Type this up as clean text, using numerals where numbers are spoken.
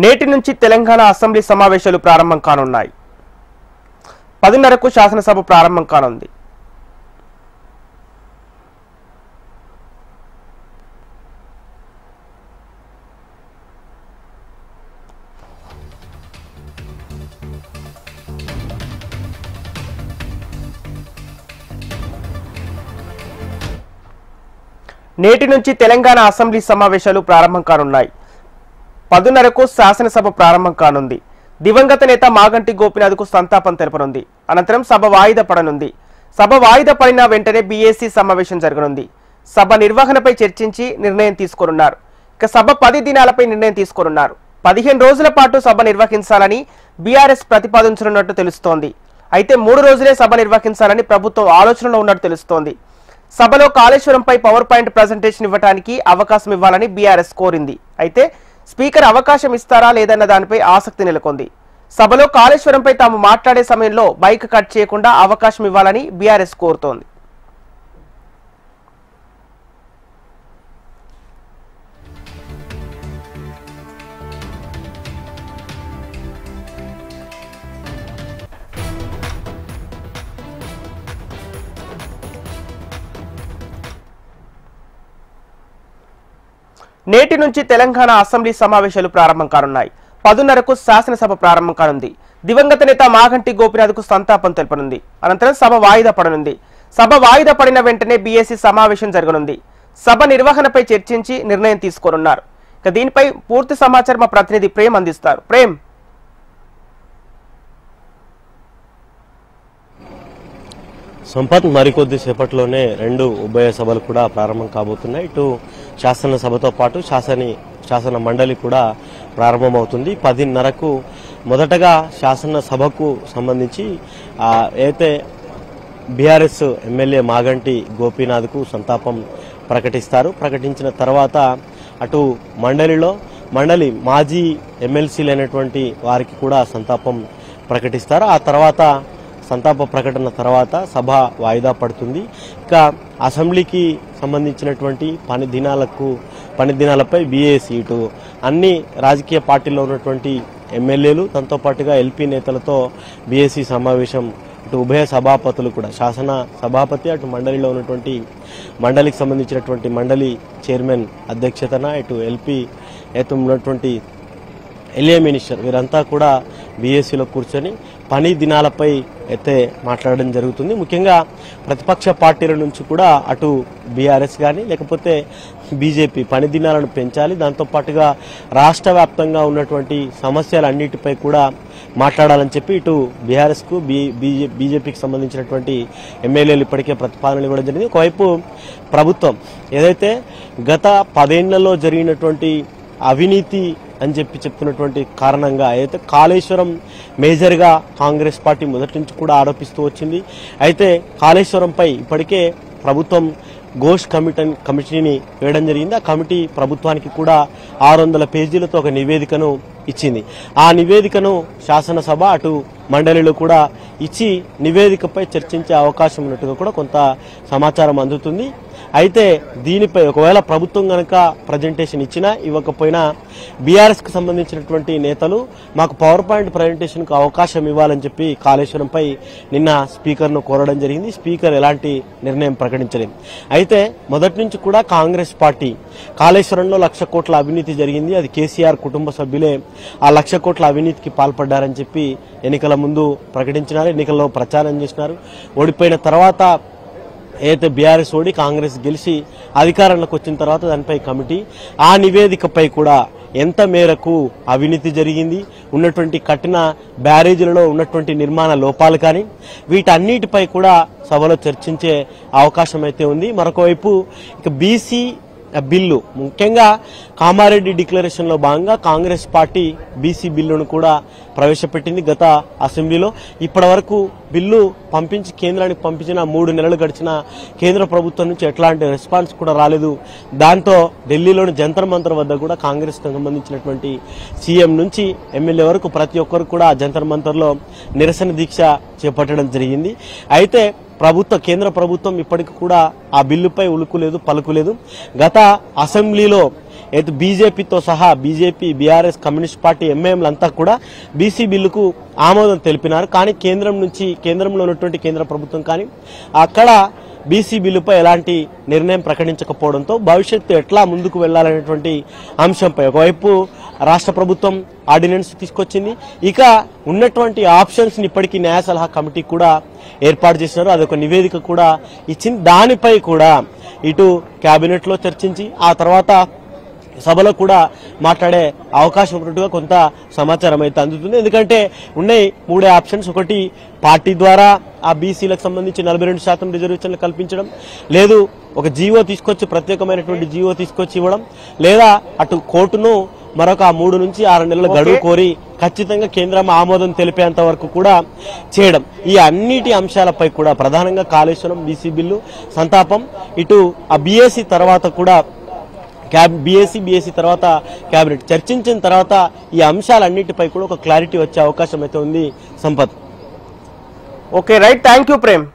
నేటి నుంచి తెలంగాణ అసెంబ్లీ సమావేశాలు ప్రారంభం కానున్నాయి. 10:30కు శాసనసభ ప్రారంభం కానుంది. నేటి నుంచి తెలంగాణ అసెంబ్లీ సమావేశాలు ప్రారంభం కానున్నాయి. 10:30కు శాసనసభ ప్రారంభం కానుంది. దివంగత నేత మాగంటి గోపీనాథ్కు సంతాపం తెలపనుంది. అనంతరం సభ వాయిదా పడనుంది. సభ వాయిదా పడిన వెంటనే బీఏసీ సమావేశం జరగనుంది. సభ నిర్వహణపై చర్చించి నిర్ణయం తీసుకోనున్నారు. ఇక సభ 10 దినాలపై నిర్ణయం తీసుకోనున్నారు. 15 రోజుల పాటు సభ నిర్వహించాలని బీఆర్ఎస్ ప్రతిపాదించనున్నట్టు తెలుస్తోంది. అయితే 3 రోజులే సభ నిర్వహించాలని ప్రభుత్వం ఆలోచనలో ఉన్నట్టు తెలుస్తోంది. సభలో కాళేశ్వరంపై పవర్ పాయింట్ ప్రజెంటేషన్ ఇవ్వడానికి అవకాశం ఇవ్వాలని బీఆర్ఎస్ కోరింది. అయితే స్పీకర్ అవకాశం ఇస్తారా లేదన్న దానిపై ఆసక్తి నెలకొంది. సభలో కాళేశ్వరంపై తాము మాట్లాడే సమయంలో మైక్ కట్ చేయకుండా అవకాశం ఇవ్వాలని బీఆర్ఎస్ కోరుతోంది. నేటి నుంచి తెలంగాణ అసెంబ్లీ సమావేశాలు ప్రారంభం కానున్నాయి. 10:30కు శాసనసభ ప్రారంభం కానుంది. దివంగత నేత మాగంటి గోపీనాథ్కు సంతాపం తెలపనుంది. అనంతరం సభ వాయిదా పడనుంది. సభ వాయిదా పడిన వెంటనే బీఏసీ సమావేశం జరగనుంది. సభ నిర్వహణపై చర్చించి నిర్ణయం తీసుకోనున్నారు. ఇక దీనిపై పూర్తి సమాచారం మా ప్రతినిధి ప్రేమ్ అందిస్తారు. ప్రేమ్, సంపత్ మరికొద్ది సేపట్లోనే 2 ఉభయ సభలు కూడా ప్రారంభం కాబోతున్నాయి. ఇటు శాసనసభతో పాటు శాసన మండలి కూడా ప్రారంభమవుతుంది. 10:30కు మొదటగా శాసనసభకు సంబంధించి అయితే బీఆర్ఎస్ ఎమ్మెల్యే మాగంటి గోపీనాథ్కు సంతాపం ప్రకటిస్తారు. ప్రకటించిన తర్వాత అటు మండలి మాజీ ఎమ్మెల్సీలైనటువంటి వారికి కూడా సంతాపం ప్రకటిస్తారు. ఆ తర్వాత సంతాప ప్రకటన తర్వాత సభ వాయిదా పడుతుంది. ఇక అసెంబ్లీకి సంబంధించినటువంటి పని దినాలపై బీఏసీ ఇటు అన్ని రాజకీయ పార్టీల్లో ఉన్నటువంటి ఎమ్మెల్యేలు దాంతో పాటుగా ఎల్పీ నేతలతో బీఏసీ సమావేశం ఇటు ఉభయ సభాపతులు కూడా శాసన సభాపతి అటు మండలిలో ఉన్నటువంటి మండలికి సంబంధించినటువంటి మండలి చైర్మన్ అధ్యక్షతన ఇటు ఎల్పీ ఉన్నటువంటి ఎల్ఏ మినిస్టర్ వీరంతా కూడా బీఏసీలో కూర్చొని పని దినాలపై అయితే మాట్లాడడం జరుగుతుంది. ముఖ్యంగా ప్రతిపక్ష పార్టీల నుంచి కూడా అటు బీఆర్ఎస్ కానీ లేకపోతే బీజేపీ పని దినాలను పెంచాలి, దాంతోపాటుగా రాష్ట్ర వ్యాప్తంగా ఉన్నటువంటి సమస్యలన్నిటిపై కూడా మాట్లాడాలని చెప్పి ఇటు బీఆర్ఎస్కు బీజేపీకి సంబంధించినటువంటి ఎమ్మెల్యేలు ఇప్పటికే ప్రతిపాదనలు ఇవ్వడం జరిగింది. ఒకవైపు ప్రభుత్వం ఏదైతే గత 10 ఏళ్లలో జరిగినటువంటి అవినీతి అని చెప్తున్నటువంటి కారణంగా అయితే కాళేశ్వరం మేజర్గా కాంగ్రెస్ పార్టీ మొదటి నుంచి కూడా ఆరోపిస్తూ వచ్చింది. అయితే కాళేశ్వరంపై ఇప్పటికే ప్రభుత్వం ఘోష్ కమిటీని వేయడం జరిగింది. ఆ కమిటీ ప్రభుత్వానికి కూడా 600 పేజీలతో ఒక నివేదికను ఇచ్చింది. ఆ నివేదికను శాసనసభ అటు మండలిలో కూడా ఇచ్చి నివేదికపై చర్చించే అవకాశం ఉన్నట్టుగా కూడా కొంత సమాచారం అందుతుంది. అయితే దీనిపై ఒకవేళ ప్రభుత్వం కనుక ప్రజెంటేషన్ ఇచ్చినా ఇవ్వకపోయినా బీఆర్ఎస్కి సంబంధించినటువంటి నేతలు మాకు పవర్ పాయింట్ ప్రజెంటేషన్కు అవకాశం ఇవ్వాలని చెప్పి కాళేశ్వరంపై నిన్న స్పీకర్ను కోరడం జరిగింది. స్పీకర్ ఎలాంటి నిర్ణయం ప్రకటించలేదు. అయితే మొదటి నుంచి కూడా కాంగ్రెస్ పార్టీ కాళేశ్వరంలో 1,00,000 కోట్ల అవినీతి జరిగింది, అది కేసీఆర్ కుటుంబ సభ్యులే ఆ 1,00,000 కోట్ల అవినీతికి పాల్పడ్డారని చెప్పి ఎన్నికల ముందు ప్రకటించినారు, ఎన్నికల్లో ప్రచారం చేసినారు. ఓడిపోయిన తర్వాత ఏదైతే బీఆర్ఎస్ ఓడి కాంగ్రెస్ గెలిచి అధికారంలోకి వచ్చిన తర్వాత దానిపై కమిటీ ఆ నివేదికపై కూడా ఎంత మేరకు అవినీతి జరిగింది, ఉన్నటువంటి కట్టిన బ్యారేజీలలో ఉన్నటువంటి నిర్మాణ లోపాలు కానీ వీటన్నిటిపై కూడా సభలో చర్చించే అవకాశం అయితే ఉంది. మరొకవైపు ఇక బీసీ బిల్లు ముఖ్యంగా కామారెడ్డి డిక్లరేషన్లో భాగంగా కాంగ్రెస్ పార్టీ బీసీ బిల్లును కూడా ప్రవేశపెట్టింది గత అసెంబ్లీలో. ఇప్పటి వరకు బిల్లు కేంద్రానికి పంపించిన 3 నెలలు గడిచిన కేంద్ర ప్రభుత్వం నుంచి ఎట్లాంటి రెస్పాన్స్ కూడా రాలేదు. దాంతో ఢిల్లీలోని జంతర్ మంతర్ వద్ద కూడా కాంగ్రెస్ కు సంబంధించినటువంటి సీఎం నుంచి ఎమ్మెల్యే వరకు ప్రతి ఒక్కరు కూడా జంతర్ మంతర్లో నిరసన దీక్ష చేపట్టడం జరిగింది. అయితే కేంద్ర ప్రభుత్వం ఇప్పటికి కూడా ఆ బిల్లుపై ఉలుకులేదు పలుకులేదు. గత అసెంబ్లీలో అయితే బీజేపీతో సహా బీజేపీ, బీఆర్ఎస్, కమ్యూనిస్ట్ పార్టీ, ఎంఐఎంలంతా కూడా బీసీ బిల్లుకు ఆమోదం తెలిపినారు. కానీ కేంద్రంలో ఉన్నటువంటి కేంద్ర ప్రభుత్వం కానీ అక్కడ బీసీ బిల్లుపై ఎలాంటి నిర్ణయం ప్రకటించకపోవడంతో భవిష్యత్తు ఎట్లా ముందుకు వెళ్లాలనేటువంటి అంశంపై ఒకవైపు రాష్ట్ర ప్రభుత్వం ఆర్డినెన్స్ తీసుకొచ్చింది, ఇక ఉన్నటువంటి ఆప్షన్స్ ని ఇప్పటికీ న్యాయ సలహా కమిటీ కూడా ఏర్పాటు చేసినారు. అదొక నివేదిక కూడా ఇచ్చింది. దానిపై కూడా ఇటు కేబినెట్ లో చర్చించి ఆ తర్వాత సభలో కూడా మాట్లాడే అవకాశం ఉన్నట్టుగా కొంత సమాచారం అయితే అందుతుంది. ఎందుకంటే ఉన్నాయి 3 ఆప్షన్స్. ఒకటి పార్టీ ద్వారా ఆ బీసీలకు సంబంధించి 42% రిజర్వేషన్లు కల్పించడం, లేదు ఒక జీవో తీసుకొచ్చి ప్రత్యేకమైనటువంటి జీవో తీసుకొచ్చి ఇవ్వడం, లేదా అటు కోర్టును మరొక 3 నుంచి 6 నెలల గడువు కోరి ఖచ్చితంగా కేంద్రం ఆమోదం తెలిపేంత వరకు కూడా చేయడం. ఈ అన్నిటి అంశాలపై కూడా ప్రధానంగా కాళేశ్వరం, బీసీ బిల్లు, సంతాపం, ఇటు ఆ బీఎస్సీ తర్వాత కూడా బీఎస్సీ తర్వాత కేబినెట్ చర్చించిన తర్వాత ఈ అంశాలన్నిటిపై కూడా ఒక క్లారిటీ వచ్చే అవకాశం అయితే ఉంది Sampath. Okay right, thank you Prem.